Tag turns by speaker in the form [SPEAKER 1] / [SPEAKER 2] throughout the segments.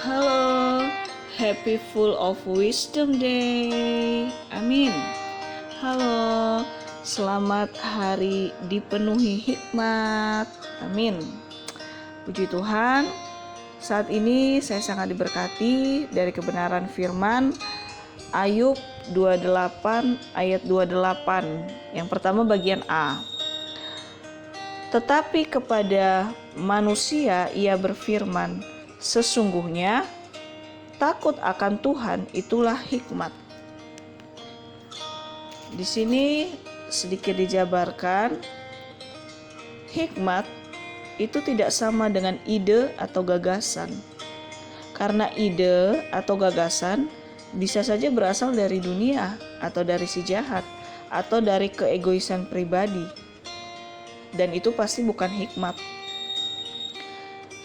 [SPEAKER 1] Halo, happy full of wisdom day. Amin. Halo, selamat hari dipenuhi hikmat. Amin. Puji Tuhan, saat ini saya sangat diberkati dari kebenaran firman Ayub 28 ayat 28. Yang pertama bagian A. Tetapi kepada manusia ia berfirman, sesungguhnya takut akan Tuhan itulah hikmat. Di sini sedikit dijabarkan, hikmat itu tidak sama dengan ide atau gagasan. Karena ide atau gagasan bisa saja berasal dari dunia atau dari si jahat atau dari keegoisan pribadi. Dan itu pasti bukan hikmat.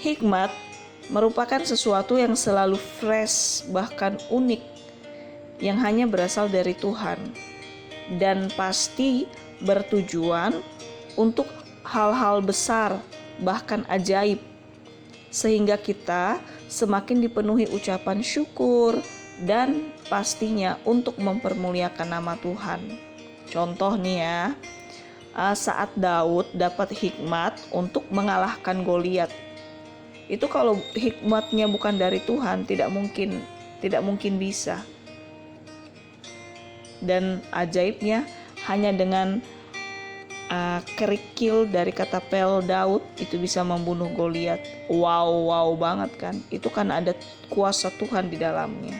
[SPEAKER 1] Hikmat merupakan sesuatu yang selalu fresh, bahkan unik, yang hanya berasal dari Tuhan, dan pasti bertujuan untuk hal-hal besar, bahkan ajaib, sehingga kita semakin dipenuhi ucapan syukur dan pastinya untuk mempermuliakan nama Tuhan. Contoh nih ya, saat Daud dapat hikmat untuk mengalahkan Goliat. Itu kalau hikmatnya bukan dari Tuhan, tidak mungkin bisa. Dan ajaibnya hanya dengan kerikil dari kata pel Daud itu bisa membunuh Goliat. Wow banget kan? Itu kan ada kuasa Tuhan di dalamnya.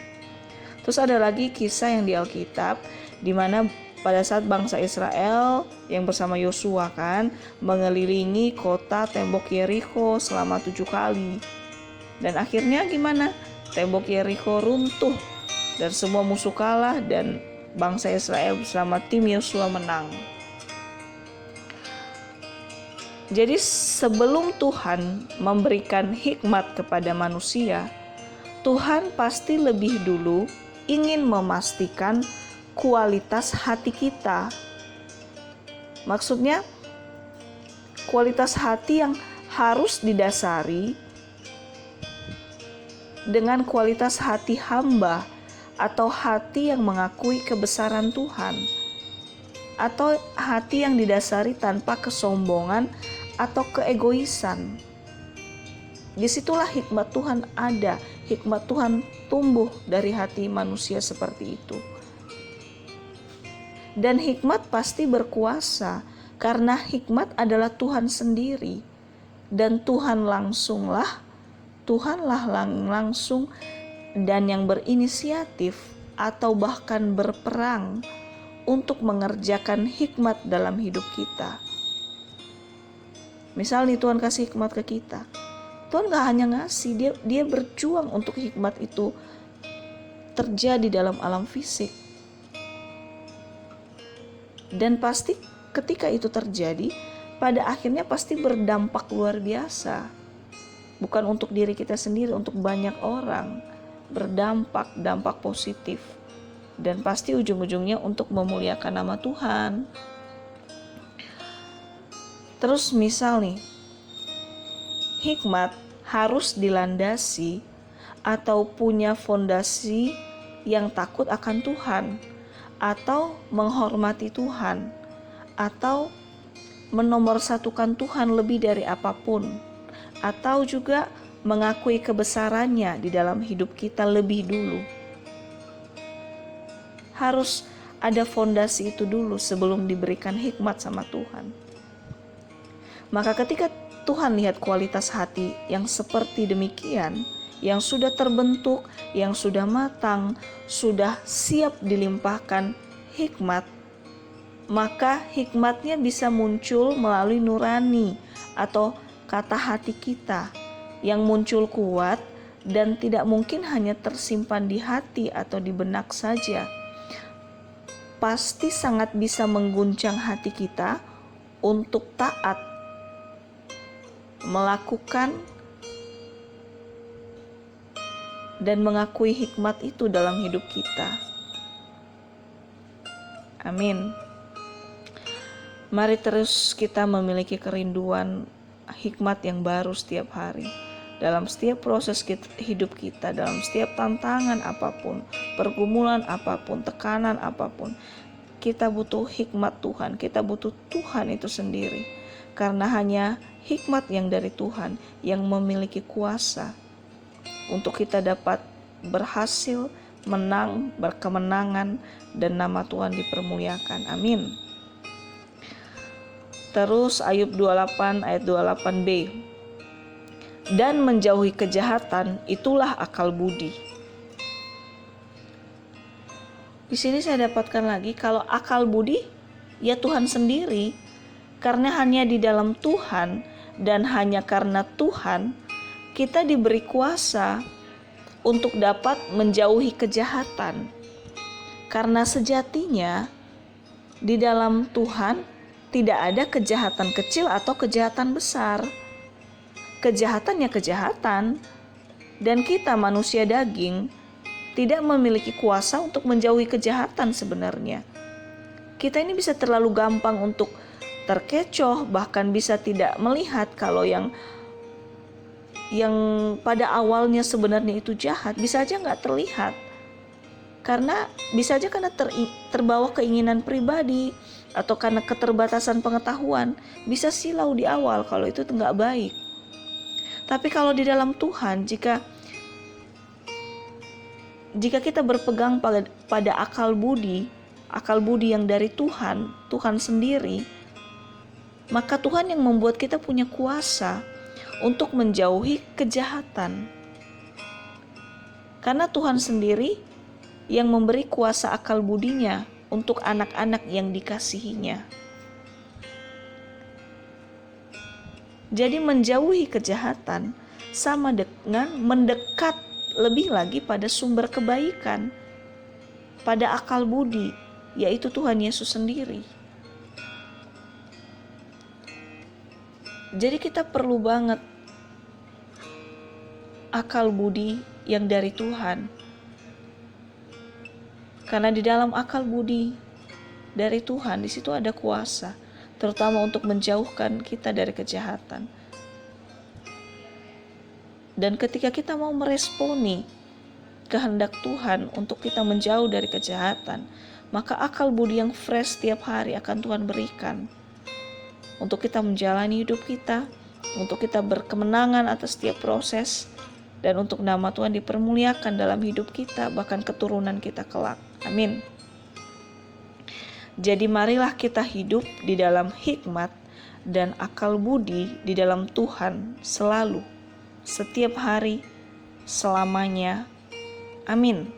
[SPEAKER 1] Terus ada lagi kisah yang di Alkitab di mana pada saat bangsa Israel yang bersama Yosua kan mengelilingi kota tembok Yerikho selama 7 kali. Dan akhirnya gimana? Tembok Yerikho runtuh dan semua musuh kalah dan bangsa Israel bersama tim Yosua menang. Jadi sebelum Tuhan memberikan hikmat kepada manusia, Tuhan pasti lebih dulu ingin memastikan kualitas hati kita. Maksudnya kualitas hati yang harus didasari dengan kualitas hati hamba atau hati yang mengakui kebesaran Tuhan, atau hati yang didasari tanpa kesombongan atau keegoisan. Disitulah hikmat Tuhan ada. Hikmat Tuhan tumbuh dari hati manusia seperti itu. Dan hikmat pasti berkuasa karena hikmat adalah Tuhan sendiri. Dan Tuhanlah langsung dan yang berinisiatif atau bahkan berperang untuk mengerjakan hikmat dalam hidup kita. Misal nih Tuhan kasih hikmat ke kita. Tuhan gak hanya ngasih, dia berjuang untuk hikmat itu terjadi dalam alam fisik. Dan pasti ketika itu terjadi, pada akhirnya pasti berdampak luar biasa. Bukan untuk diri kita sendiri, untuk banyak orang. Dampak positif. Dan pasti ujung-ujungnya untuk memuliakan nama Tuhan. Terus misal nih, hikmat harus dilandasi atau punya fondasi yang takut akan Tuhan, atau menghormati Tuhan, atau menomorsatukan Tuhan lebih dari apapun, atau juga mengakui kebesarannya di dalam hidup kita lebih dulu. Harus ada fondasi itu dulu sebelum diberikan hikmat sama Tuhan. Maka ketika Tuhan lihat kualitas hati yang seperti demikian, yang sudah terbentuk, yang sudah matang, sudah siap dilimpahkan hikmat, maka hikmatnya bisa muncul melalui nurani atau kata hati kita yang muncul kuat dan tidak mungkin hanya tersimpan di hati atau di benak saja. Pasti sangat bisa mengguncang hati kita untuk taat, melakukan dan mengakui hikmat itu dalam hidup kita. Amin. Mari terus kita memiliki kerinduan hikmat yang baru setiap hari. dalam setiap proses hidup kita, dalam setiap tantangan apapun, pergumulan apapun, tekanan apapun, kita butuh hikmat Tuhan, kita butuh Tuhan itu sendiri. Karena hanya hikmat yang dari Tuhan yang memiliki kuasa untuk kita dapat berhasil, menang, berkemenangan, dan nama Tuhan dipermuliakan. Amin. Terus Ayub 28 ayat 28b. Dan menjauhi kejahatan itulah akal budi. Di sini saya dapatkan lagi kalau akal budi ya Tuhan sendiri, karena hanya di dalam Tuhan dan hanya karena Tuhan kita diberi kuasa untuk dapat menjauhi kejahatan. Karena sejatinya di dalam Tuhan tidak ada kejahatan kecil atau kejahatan besar. Kejahatan ya kejahatan, dan kita manusia daging tidak memiliki kuasa untuk menjauhi kejahatan sebenarnya. Kita ini bisa terlalu gampang untuk terkecoh, bahkan bisa tidak melihat kalau yang pada awalnya sebenarnya itu jahat, bisa aja nggak terlihat. Karena bisa aja karena terbawa keinginan pribadi atau karena keterbatasan pengetahuan, bisa silau di awal kalau itu nggak baik. Tapi kalau di dalam Tuhan, jika kita berpegang pada akal budi yang dari Tuhan sendiri, maka Tuhan yang membuat kita punya kuasa untuk menjauhi kejahatan. Karena Tuhan sendiri yang memberi kuasa akal budinya untuk anak-anak yang dikasihinya. Jadi menjauhi kejahatan sama dengan mendekat lebih lagi pada sumber kebaikan, pada akal budi, yaitu Tuhan Yesus sendiri. Jadi kita perlu banget akal budi yang dari Tuhan. Karena di dalam akal budi dari Tuhan, di situ ada kuasa, terutama untuk menjauhkan kita dari kejahatan. Dan ketika kita mau meresponi kehendak Tuhan untuk kita menjauh dari kejahatan, maka akal budi yang fresh setiap hari akan Tuhan berikan untuk kita menjalani hidup kita, untuk kita berkemenangan atas setiap proses, dan untuk nama Tuhan dipermuliakan dalam hidup kita, bahkan keturunan kita kelak. Amin. Jadi marilah kita hidup di dalam hikmat dan akal budi di dalam Tuhan selalu, setiap hari, selamanya. Amin.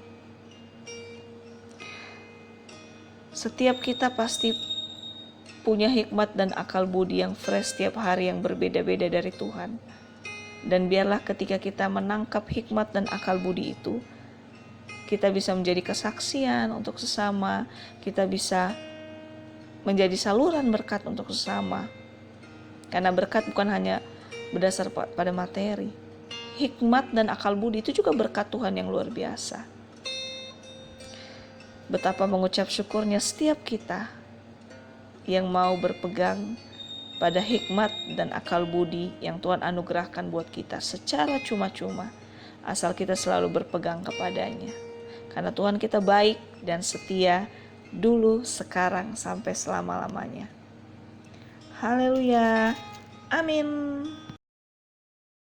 [SPEAKER 1] Setiap kita pasti punya hikmat dan akal budi yang fresh setiap hari yang berbeda-beda dari Tuhan. Dan biarlah ketika kita menangkap hikmat dan akal budi itu, kita bisa menjadi kesaksian untuk sesama, kita bisa menjadi saluran berkat untuk sesama. Karena berkat bukan hanya berdasar pada materi. Hikmat dan akal budi itu juga berkat Tuhan yang luar biasa. Betapa mengucap syukurnya setiap kita yang mau berpegang pada hikmat dan akal budi yang Tuhan anugerahkan buat kita secara cuma-cuma, asal kita selalu berpegang kepadanya. Karena Tuhan kita baik dan setia, dulu, sekarang, sampai selama-lamanya. Haleluya. Amin.